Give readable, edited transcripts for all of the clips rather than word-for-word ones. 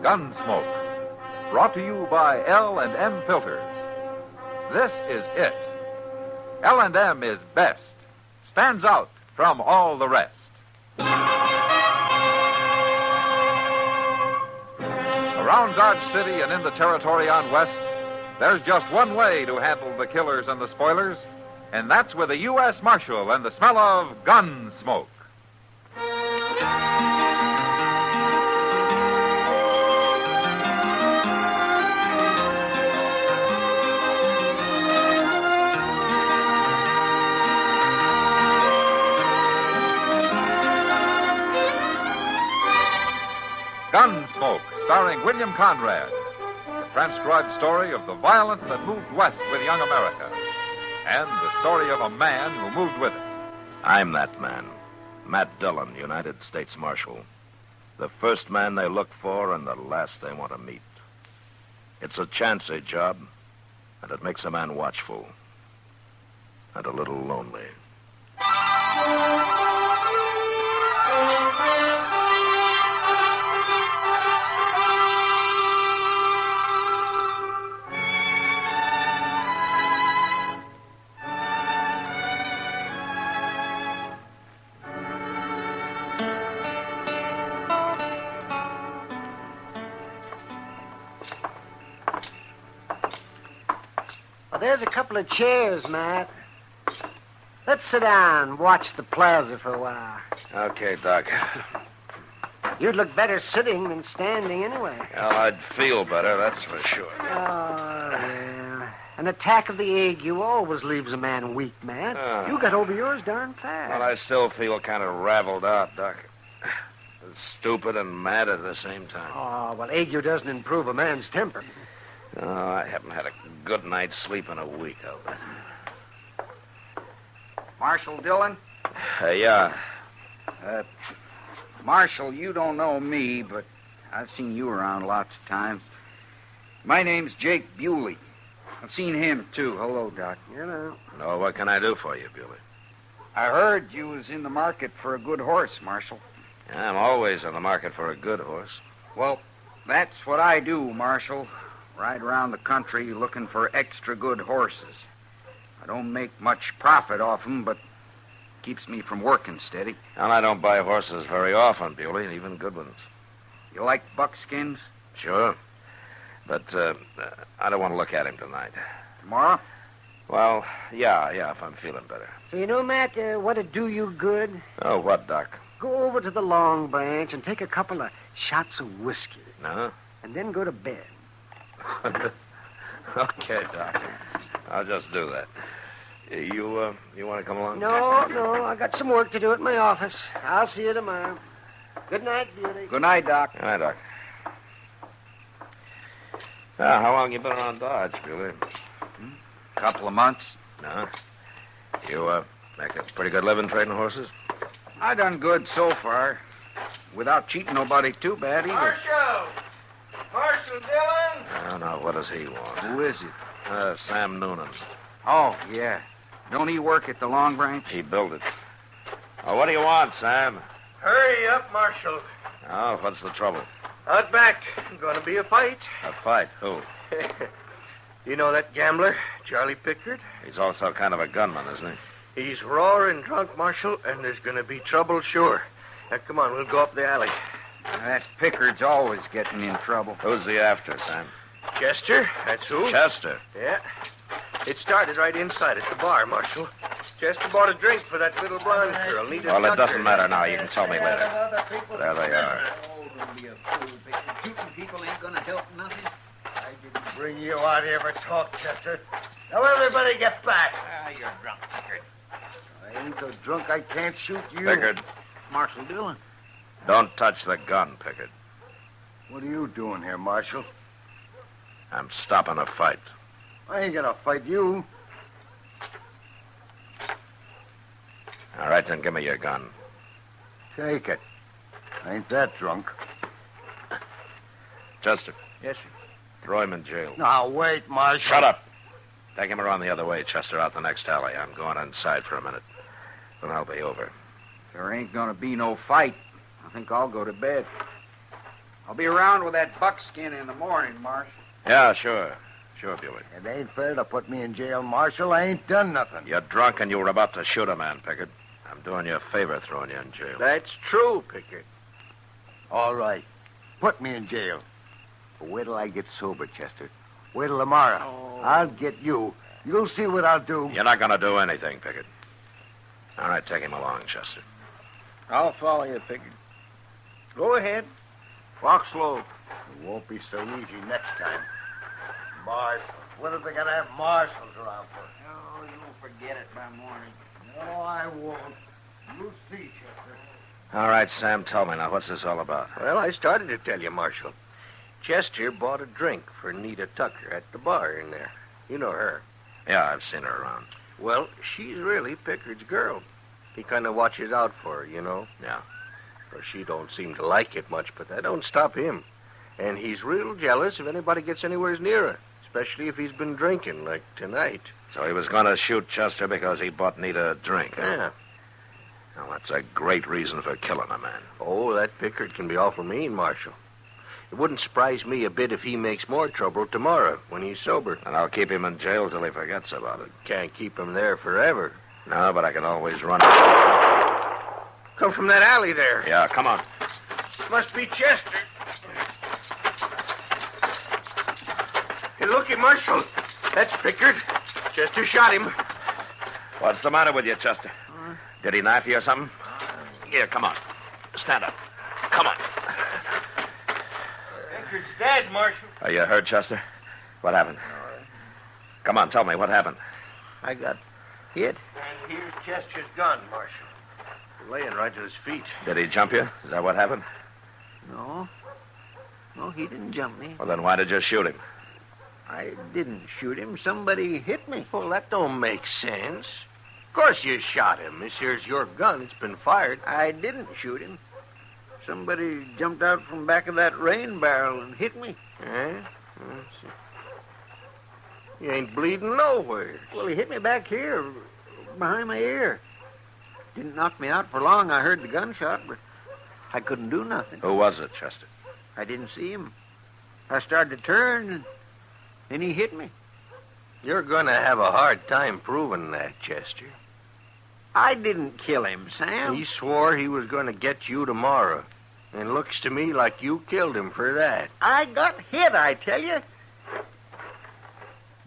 Gunsmoke, brought to you by L&M Filters. This is it. L&M is best, stands out from all the rest. Around Dodge City and in the territory on West, there's just one way to handle the killers and the spoilers, and that's with a U.S. Marshal and the smell of Gunsmoke. Gunsmoke, starring William Conrad. The transcribed story of the violence that moved west with young America. And the story of a man who moved with it. I'm that man. Matt Dillon, United States Marshal. The first man they look for and the last they want to meet. It's a chancy job, and it makes a man watchful. And a little lonely. Well, there's a couple of chairs, Matt. Let's sit down and watch the plaza for a while. Okay, Doc. You'd look better sitting than standing anyway. Well, I'd feel better, that's for sure. Oh, yeah. An attack of the ague always leaves a man weak, Matt. You got over yours darn fast. Well, I still feel kind of raveled out, Doc. Stupid and mad at the same time. Oh, well, ague doesn't improve a man's temper. Oh, I haven't had a good night's sleep in a week, I'll bet. Marshal Dillon? Yeah. Marshal, you don't know me, but I've seen you around lots of times. My name's Jake Bewley. I've seen him, too. Hello, Doc. You know. No, what can I do for you, Bewley? I heard you was in the market for a good horse, Marshal. Yeah, I'm always in the market for a good horse. Well, that's what I do, Marshal. Ride around the country looking for extra good horses. I don't make much profit off them, but keeps me from working steady. And I don't buy horses very often, Bewley, even good ones. You like buckskins? Sure. But I don't want to look at him tonight. Tomorrow? Well, yeah, if I'm feeling better. So, you know, Matt, what'd do you good? Oh, what, Doc? Go over to the Long Branch and take a couple of shots of whiskey. No? And then go to bed. Okay, Doc. I'll just do that. You want to come along? No, I got some work to do at my office. I'll see you tomorrow. Good night, Beauty. Good night, Doc. Good night, Doc. Now, how long you been around Dodge, Bewley? Couple of months. No? You make a pretty good living trading horses? I done good so far. Without cheating nobody too bad either. Marshal Dillon? No, what does he want? Who is it? Sam Noonan. Oh, yeah. Don't he work at the Long Branch? He built it. Oh, what do you want, Sam? Hurry up, Marshal. Oh, what's the trouble? Outbacked. Gonna be a fight. A fight? Who? You know that gambler, Charlie Pickard? He's also kind of a gunman, isn't he? He's roaring drunk, Marshal, and there's gonna be trouble, sure. Now, come on, we'll go up the alley. That Pickard's always getting in trouble. Who's he after, Sam? Chester, that's who. Chester. Yeah. It started right inside at the bar, Marshal. Chester bought a drink for that little blonde girl. Well, it doesn't matter now. You can tell me later. There they are. Don't be a fool, Pickard. Shooting people ain't gonna help nothing. I didn't bring you out here for talk, Chester. Now, everybody get back. You're drunk, Pickard. I ain't so drunk I can't shoot you. Pickard, Marshal Dillon. don't touch the gun, Pickard. What are you doing here, Marshal? I'm stopping a fight. I ain't gonna fight you. All right, then give me your gun. Take it. I ain't that drunk. Chester, Yes, sir. throw him in jail. Now, wait, Marshal. Shut up. Take him around the other way, Chester, out the next alley. I'm going inside for a minute. Then I'll be over. There ain't gonna be no fight. I think I'll go to bed. I'll be around with that buckskin in the morning, Marshal. Yeah, sure. Sure, Buick. It ain't fair to put me in jail, Marshal. I ain't done nothing. You're drunk and you were about to shoot a man, Pickard. I'm doing you a favor throwing you in jail. That's true, Pickard. All right. Put me in jail. But wait till I get sober, Chester. Wait till tomorrow. Oh. I'll get you. You'll see what I'll do. You're not going to do anything, Pickard. All right, take him along, Chester. I'll follow you, Pickard. Go ahead. Walk slow. It won't be so easy next time. Marshals. What are they going to have marshals around for? Oh, you'll forget it by morning. No, I won't. You'll see, Chester. All right, Sam, tell me now, what's this all about? Well, I started to tell you, Marshal. Chester bought a drink for Nita Tucker at the bar in there. You know her. Yeah, I've seen her around. Well, she's really Pickard's girl. He kind of watches out for her, you know. Yeah. Or she don't seem to like it much, but that don't stop him. And he's real jealous if anybody gets anywhere near her, especially if he's been drinking, like tonight. So he was going to shoot Chester because he bought Nita a drink, huh? Yeah. Well, that's a great reason for killing a man. Oh, that Pickard can be awful mean, Marshal. It wouldn't surprise me a bit if he makes more trouble tomorrow when he's sober. And I'll keep him in jail till he forgets about it. Can't keep him there forever. No, but I can always run. Come from that alley there. Yeah, come on. Must be Chester. Hey, looky, Marshal. That's Pickard. Chester shot him. What's the matter with you, Chester? Did he knife you or something? Here, come on. Stand up. Come on. Pickard's dead, Marshal. Are you hurt, Chester? What happened? Come on, tell me, what happened? I got hit. And here's Chester's gun, Marshal. Laying right to his feet. Did he jump you? Is that what happened? No. No, he didn't jump me. Well, then why did you shoot him? I didn't shoot him. Somebody hit me. Well, that don't make sense. Of course you shot him. This here's your gun. It's been fired. I didn't shoot him. Somebody jumped out from back of that rain barrel and hit me. Eh? You ain't bleeding nowhere. Well, he hit me back here, behind my ear. Didn't knock me out for long. I heard the gunshot, but I couldn't do nothing. Who was it, Chester? I didn't see him. I started to turn, and then he hit me. You're going to have a hard time proving that, Chester. I didn't kill him, Sam. He swore he was going to get you tomorrow. And looks to me like you killed him for that. I got hit, I tell you.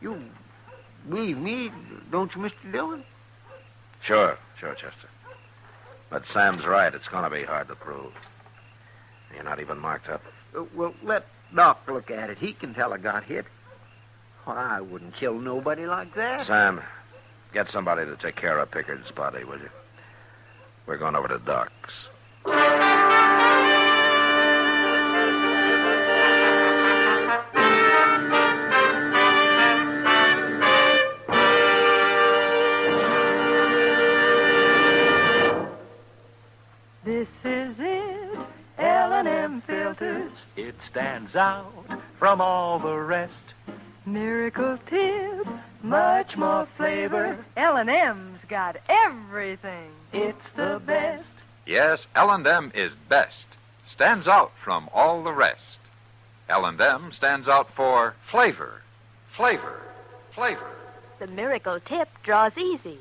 You believe me, don't you, Mr. Dillon? Sure, Chester. But Sam's right. It's going to be hard to prove. You're not even marked up. Well, let Doc look at it. He can tell I got hit. Well, I wouldn't kill nobody like that. Sam, get somebody to take care of Pickard's body, will you? We're going over to Doc's. This is it, L&M filters. It stands out from all the rest. Miracle tip, much more flavor. L&M's got everything. It's the best. Yes, L&M is best. Stands out from all the rest. L&M stands out for flavor, flavor, flavor. The miracle tip draws easy.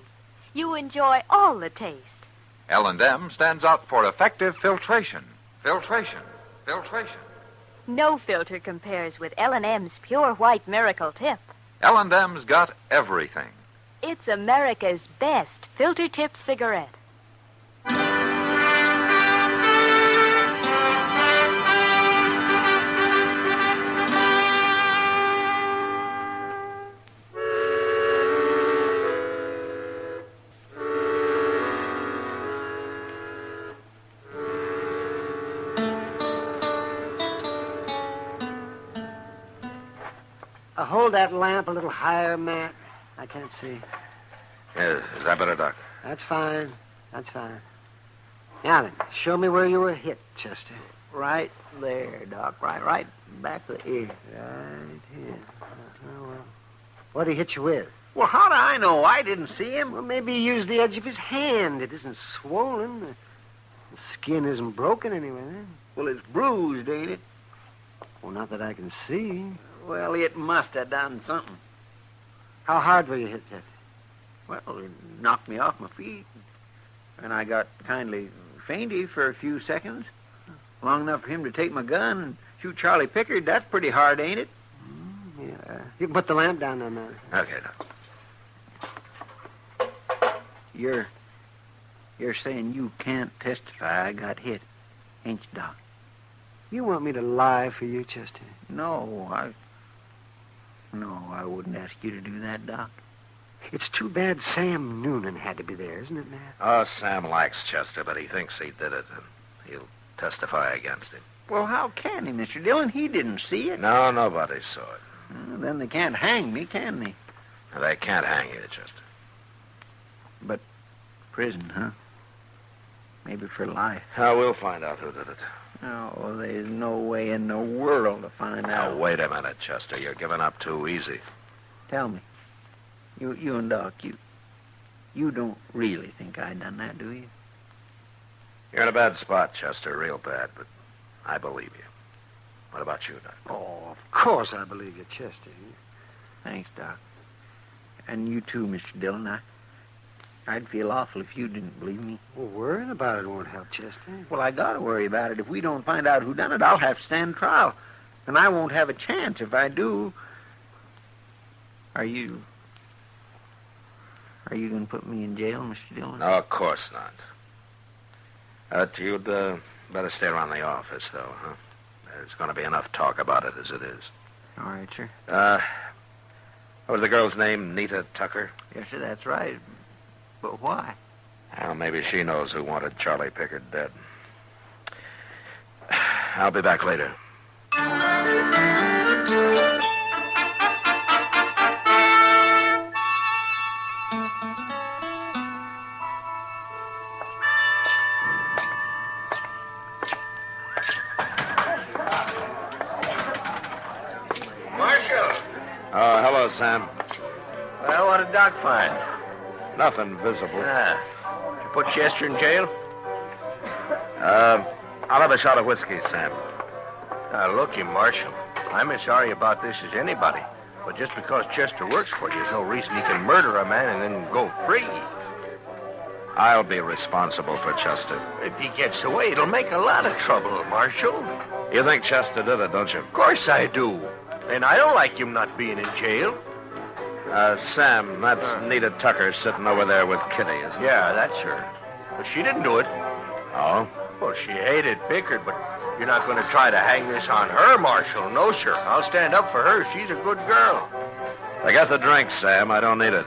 You enjoy all the taste. L&M stands out for effective filtration, filtration, filtration. No filter compares with L&M's pure white miracle tip. L&M's got everything. It's America's best filter tip cigarette. Hold that lamp a little higher, Matt. I can't see. Yeah, is that better, Doc? That's fine. That's fine. Now then, show me where you were hit, Chester. Right there, Doc. Right back of the ear. Right here. Well. What did he hit you with? Well, how do I know? I didn't see him. Well, maybe he used the edge of his hand. It isn't swollen. The skin isn't broken anyway. Well, it's bruised, ain't it? Well, not that I can see. Well, it must have done something. How hard were you hit, Chester? Well, it knocked me off my feet. And I got kindly fainty for a few seconds. Long enough for him to take my gun and shoot Charlie Pickard. That's pretty hard, ain't it? Yeah. You can put the lamp down there, man. Okay, Doc. You're saying you can't testify I got hit, ain't you, Doc? You want me to lie for you, Chester? No, I wouldn't ask you to do that, Doc. It's too bad Sam Noonan had to be there, isn't it, Matt? Oh, Sam likes Chester, but he thinks he did it, and he'll testify against him. Well, how can he, Mr. Dillon? He didn't see it. No, nobody saw it. Then they can't hang me, can they? They can't hang you, Chester. But prison, huh? Maybe for life. We'll find out who did it. Oh, there's no way in the world to find Now, out. wait a minute, Chester. You're giving up too easy. Tell me. You and Doc, you don't really think I done that, do you? You're in a bad spot, Chester, real bad, but I believe you. What about you, Doc? Oh, of course I believe you, Chester. Thanks, Doc. And you too, Mr. Dillon. I'd feel awful if you didn't believe me. Well, worrying about it won't help, Chester. Well, I gotta worry about it. If we don't find out who done it, I'll have to stand trial. And I won't have a chance if I do. Are you gonna put me in jail, Mr. Dillon? No, of course not. You'd better stay around the office, though, huh? There's going to be enough talk about it as it is. All right, sir. What was the girl's name? Nita Tucker? Yes, sir, that's right. But why? Well, maybe she knows who wanted Charlie Pickard dead. I'll be back later. Marshal! Oh, hello, Sam. Well, what did Doc find? Nothing visible. Did you put Chester in jail? I'll have a shot of whiskey, Sam. Now, looky, Marshal. I'm as sorry about this as anybody. But just because Chester works for you, there's no reason he can murder a man and then go free. I'll be responsible for Chester. If he gets away, it'll make a lot of trouble, Marshal. You think Chester did it, don't you? Of course I do. And I don't like him not being in jail. Sam, that's Nita Tucker sitting over there with Kitty, isn't it? Yeah, that's her. But she didn't do it. Oh? Well, she hated Pickard, but you're not going to try to hang this on her, Marshal. No, sir. I'll stand up for her. She's a good girl. I got the drink, Sam. I don't need it.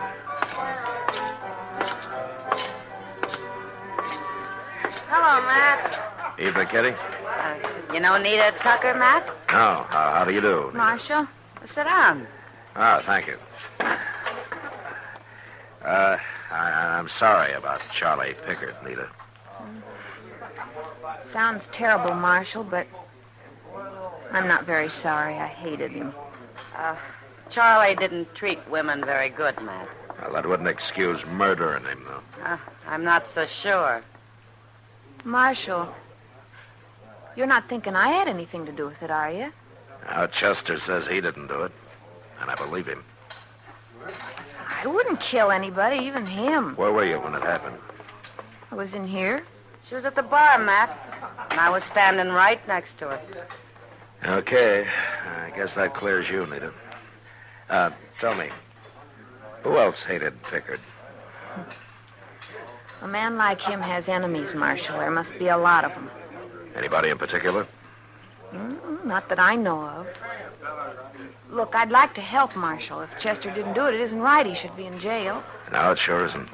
Hello, Matt. Evening, Kitty. You know Nita Tucker, Matt? No. How do you do? Nita? Marshal, sit down. Thank you. I'm sorry about Charlie Pickard, Nita. Sounds terrible, Marshal, but I'm not very sorry. I hated him. Charlie didn't treat women very good, Matt. Well, that wouldn't excuse murdering him, though. I'm not so sure. Marshal, you're not thinking I had anything to do with it, are you? Now, Chester says he didn't do it, and I believe him. I wouldn't kill anybody, even him. Where were you when it happened? I was in here. She was at the bar, Matt, and I was standing right next to her. Okay. I guess that clears you, Nita. Tell me, who else hated Pickard? A man like him has enemies, Marshal. There must be a lot of them. Anybody in particular? Not that I know of. Look, I'd like to help Marshal. If Chester didn't do it, it isn't right. He should be in jail. No, it sure isn't.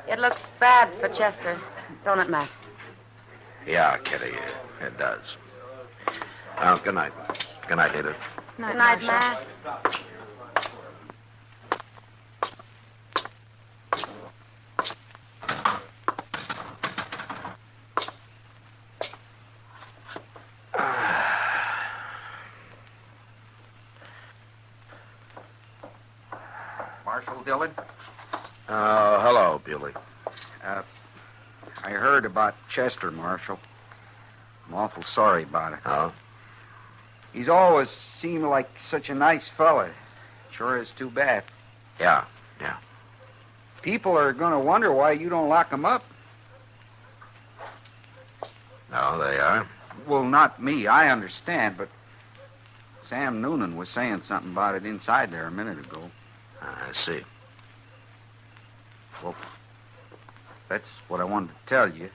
It looks bad for Chester, don't it, Matt? Yeah, Kitty, it does. Well, good night. Good night, Nita. Good night, Matt. Marshal Dillon? Hello, Bewley. I heard about Chester, Marshal. I'm awful sorry about it. Oh? He's always seemed like such a nice fella. Sure is too bad. Yeah. People are going to wonder why you don't lock him up. No, they are. Well, not me. I understand, but Sam Noonan was saying something about it inside there a minute ago. I see. Well, that's what I wanted to tell you.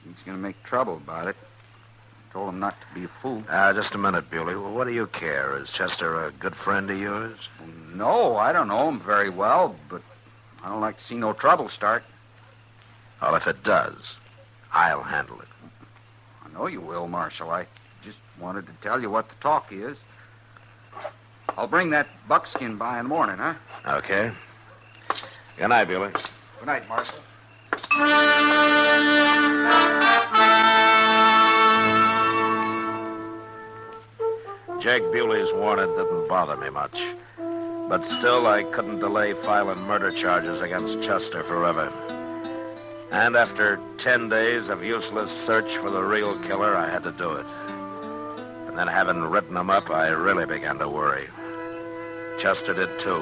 He's going to make trouble about it. I told him not to be a fool. Just a minute, Bewley. Well, what do you care? Is Chester a good friend of yours? No, I don't know him very well, but I don't like to see no trouble start. Well, if it does, I'll handle it. I know you will, Marshal. I just wanted to tell you what the talk is. I'll bring that buckskin by in the morning, huh? Okay. Good night, Bewley. Good night, Marshal. Jake Bewley's warning didn't bother me much. But still, I couldn't delay filing murder charges against Chester forever. And after 10 days of useless search for the real killer, I had to do it. And then having written him up, I really began to worry. Chester did too.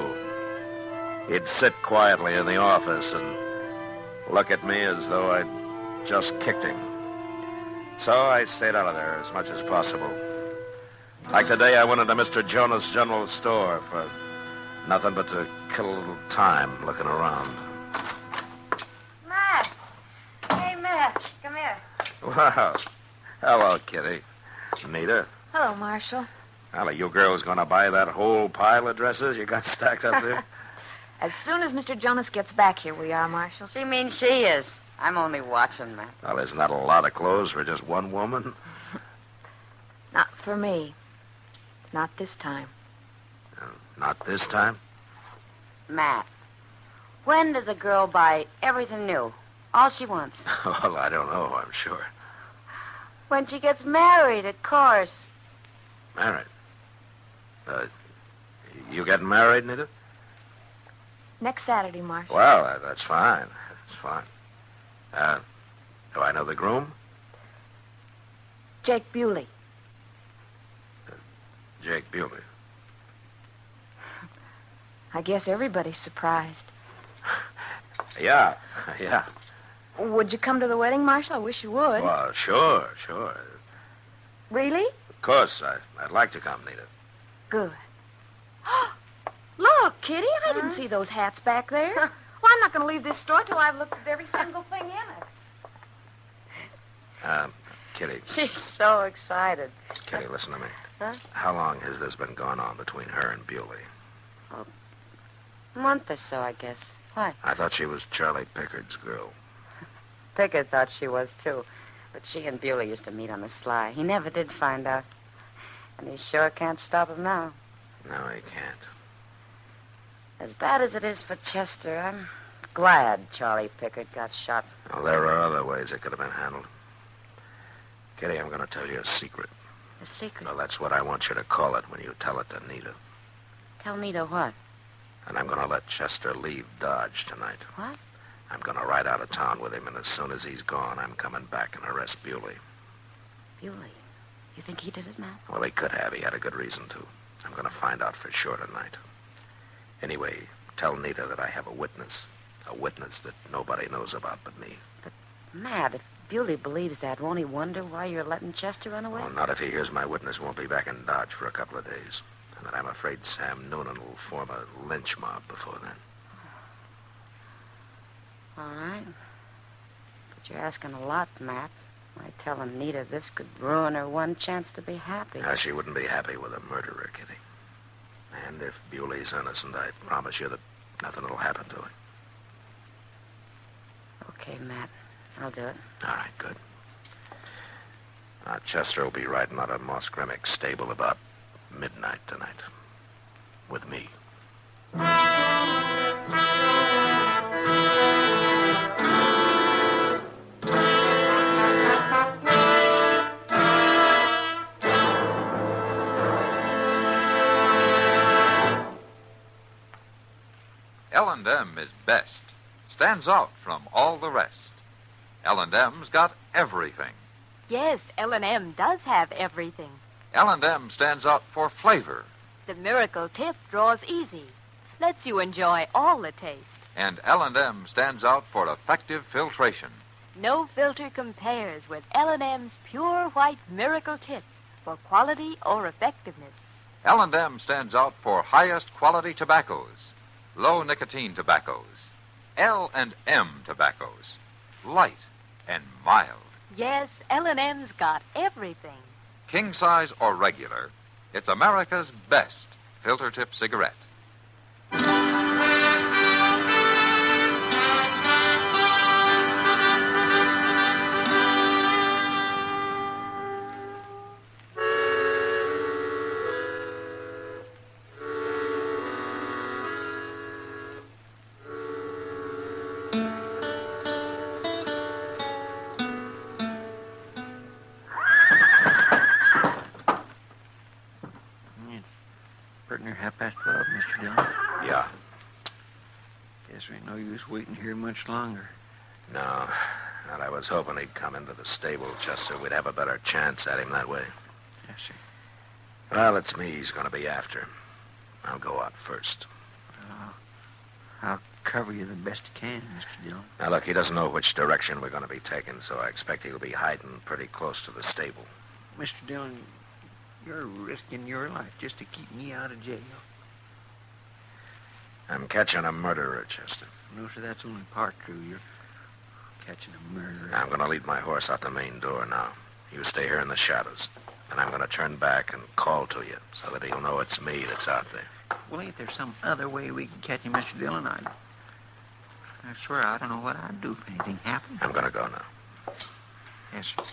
He'd sit quietly in the office and look at me as though I'd just kicked him. So I stayed out of there as much as possible. Like today, I went into Mr. Jonas' general store for nothing but to kill a little time looking around. Matt. Hey, Matt. Come here. Wow. Hello, Kitty. Nita. Hello, Marshal. Well, are you girls going to buy that whole pile of dresses you got stacked up there? As soon as Mr. Jonas gets back here, we are, Marshal. She means she is. I'm only watching, Matt. Well, isn't that a lot of clothes for just one woman? Not for me. Not this time. Not this time? Matt, when does a girl buy everything new? All she wants. Well, I don't know, I'm sure. When she gets married, of course. Married? You getting married, Nita? Next Saturday, Marshal. Well, that's fine. That's fine. Do I know the groom? Jake Bewley. Jake Bewley. I guess everybody's surprised. Yeah. Would you come to the wedding, Marshal? I wish you would. Well, sure. Really? Of course, I'd like to come, Nita. Good. Look, Kitty, I didn't see those hats back there. Well, I'm not going to leave this store till I've looked at every single thing in it. Kitty. She's so excited. Kitty, listen to me. Huh? How long has this been going on between her and Bewley? A month or so, I guess. What? I thought she was Charlie Pickard's girl. Pickard thought she was, too. But she and Bewley used to meet on the sly. He never did find out. And he sure can't stop him now. No, he can't. As bad as it is for Chester, I'm glad Charlie Pickard got shot. Well, there are other ways it could have been handled. Kitty, I'm going to tell you a secret. A secret? Well, that's what I want you to call it when you tell it to Nita. Tell Nita what? And I'm going to let Chester leave Dodge tonight. What? I'm going to ride out of town with him, and as soon as he's gone, I'm coming back and arrest Bewley. Bewley? You think he did it, Matt? Well, he could have. He had a good reason to. I'm going to find out for sure tonight. Anyway, tell Nita that I have a witness that nobody knows about but me. But, Matt, if Bewley believes that, won't he wonder why you're letting Chester run away? Well, not if he hears my witness won't be back in Dodge for a couple of days. And that I'm afraid Sam Noonan will form a lynch mob before then. All right. But you're asking a lot, Matt. By telling Nita this could ruin her one chance to be happy. She wouldn't be happy with a murderer, Kitty. And if Bewley's innocent, I promise you that nothing will happen to him. Okay, Matt. I'll do it. All right, good. Chester will be riding out of Moss Grimmick's stable about midnight tonight. With me. L&M is best, stands out from all the rest. L&M's got everything. Yes, L&M does have everything. L&M stands out for flavor. The Miracle Tip draws easy, lets you enjoy all the taste. And L&M stands out for effective filtration. No filter compares with L&M's pure white Miracle Tip for quality or effectiveness. L&M stands out for highest quality tobaccos, low nicotine tobaccos, L&M tobaccos, light and mild. Yes, L&M's got everything. King size or regular, it's America's best filter tip cigarette. Pretty near 12:30, Mr. Dillon. Yeah. Guess there ain't no use waiting here much longer. No. And I was hoping he'd come into the stable, Chester. We'd have a better chance at him that way. Yes, sir. Well, it's me he's going to be after. I'll go out first. I'll cover you the best I can, Mr. Dillon. Now, look, he doesn't know which direction we're going to be taking, so I expect he'll be hiding pretty close to the stable. Mr. Dillon, you're risking your life just to keep me out of jail. I'm catching a murderer, Chester. No, sir, that's only part true. You're catching a murderer. I'm going to lead my horse out the main door now. You stay here in the shadows. And I'm going to turn back and call to you so that he'll know it's me that's out there. Well, ain't there some other way we can catch him, Mr. Dillon? I swear I don't know what I'd do if anything happened. I'm going to go now. Yes, sir.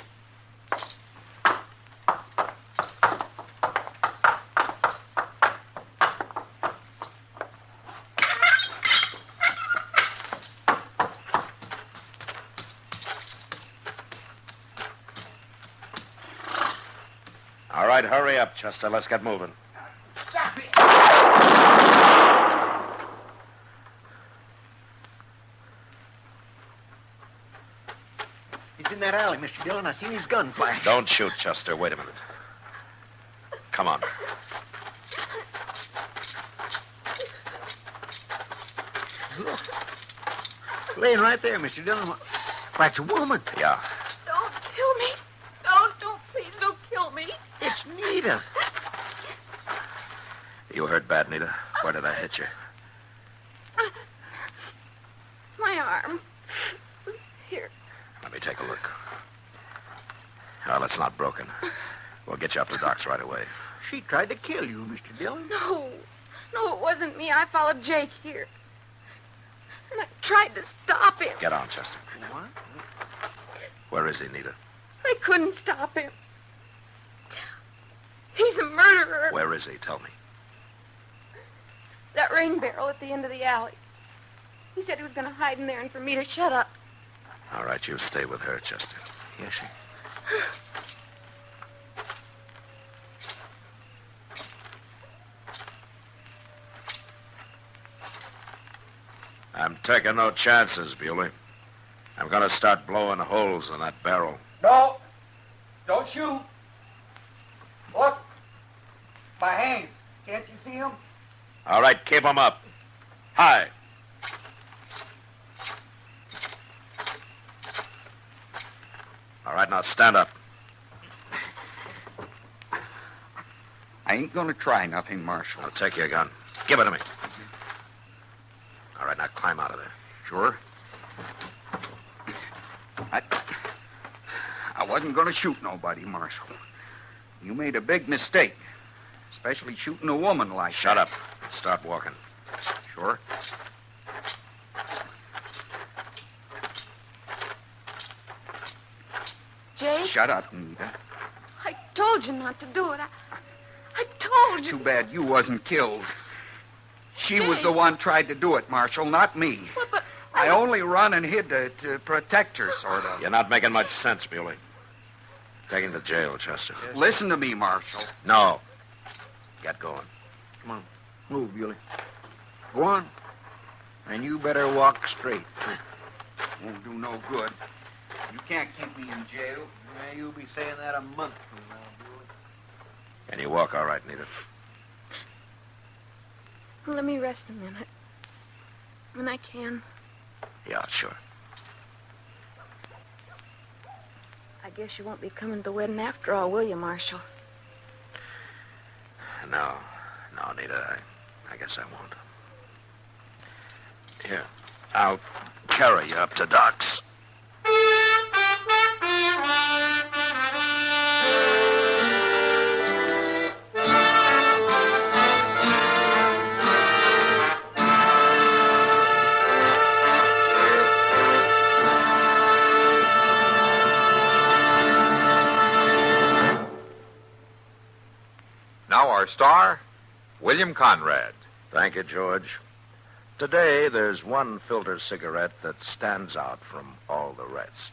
All right, hurry up, Chester. Let's get moving. Stop it! He's in that alley, Mr. Dillon. I seen his gun flash. Don't shoot, Chester. Wait a minute. Come on. Look. Laying right there, Mr. Dillon. Why, it's a woman. Yeah. Don't kill me. Don't, please don't kill me. It's Nita. You hurt bad, Nita. Where did I hit you? My arm. Here. Let me take a look. Well, it's not broken. We'll get you up to Doc's right away. She tried to kill you, Mr. Dillon. No, it wasn't me. I followed Jake here. And I tried to stop him. Get on, Chester. What? Where is he, Nita? I couldn't stop him. He's a murderer. Where is he? Tell me. That rain barrel at the end of the alley. He said he was going to hide in there and for me to shut up. All right, you stay with her, Chester. Yes, sir. I'm taking no chances, Bewley. I'm going to start blowing holes in that barrel. No. Don't shoot. Look. My hands. Can't you see them? All right, keep them up. High. All right, now stand up. I ain't going to try nothing, Marshal. Now take your gun. Give it to me. All right, now climb out of there. Sure. I wasn't going to shoot nobody, Marshal. You made a big mistake, especially shooting a woman like that. Shut up. Start walking. Sure. Jake? Shut up, Nita. I told you not to do it. I told you. Too bad you wasn't killed. She was Jake. the one tried to do it, Marshal, not me. But I only run and hid to protect her, sort of. You're not making much sense, Bewley. Take him to jail, Chester. Listen to me, Marshal. No. Get going. Come on. Move, Bewley. Go on. And you better walk straight. Won't do no good. You can't keep me in jail. Man, you'll be saying that a month from now, boy. Can you walk all right, Nita? Let me rest a minute. When I can. Yeah, sure. I guess you won't be coming to the wedding after all, will you, Marshal? No, Nita, I guess I won't. Here, I'll carry you up to Doc's. Now our star, William Conrad. Thank you, George. Today, there's one filter cigarette that stands out from all the rest.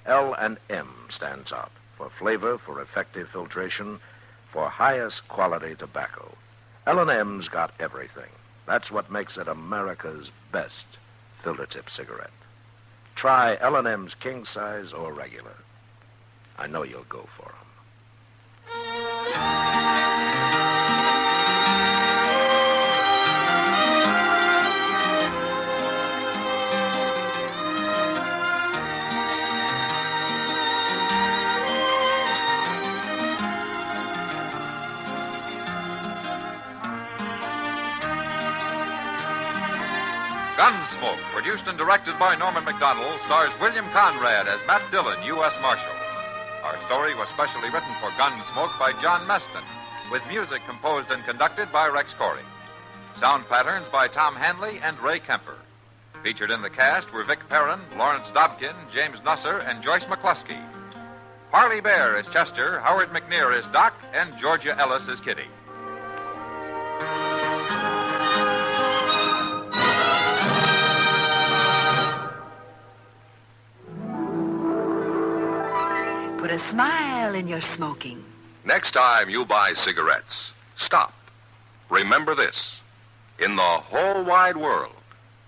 L&M stands out for flavor, for effective filtration, for highest quality tobacco. L&M's got everything. That's what makes it America's best filter tip cigarette. Try L&M's king size or regular. I know you'll go for 'em. Gunsmoke, produced and directed by Norman Macdonald, stars William Conrad as Matt Dillon, U.S. Marshal. Our story was specially written for Gunsmoke by John Meston, with music composed and conducted by Rex Corey. Sound patterns by Tom Hanley and Ray Kemper. Featured in the cast were Vic Perrin, Lawrence Dobkin, James Nusser, and Joyce McCluskey. Harley Bear is Chester, Howard McNear is Doc, and Georgia Ellis is Kitty. Put a smile in your smoking. Next time you buy cigarettes, stop. Remember this. In the whole wide world,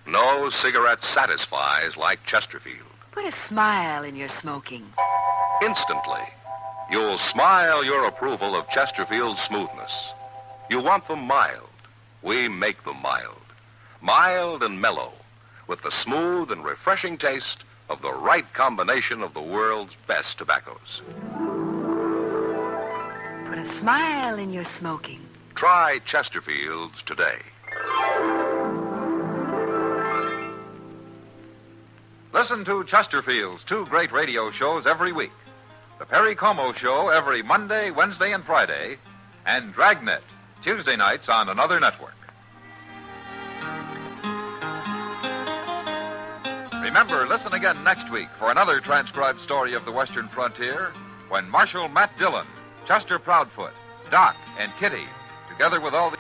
no cigarette satisfies like Chesterfield. Put a smile in your smoking. Instantly, you'll smile your approval of Chesterfield's smoothness. You want them mild. We make them mild. Mild and mellow, with the smooth and refreshing taste of the right combination of the world's best tobaccos. Put a smile in your smoking. Try Chesterfield's today. Listen to Chesterfield's two great radio shows every week. The Perry Como Show every Monday, Wednesday, and Friday, and Dragnet, Tuesday nights on another network. Remember, listen again next week for another transcribed story of the Western frontier when Marshal Matt Dillon, Chester Proudfoot, Doc, and Kitty, together with all the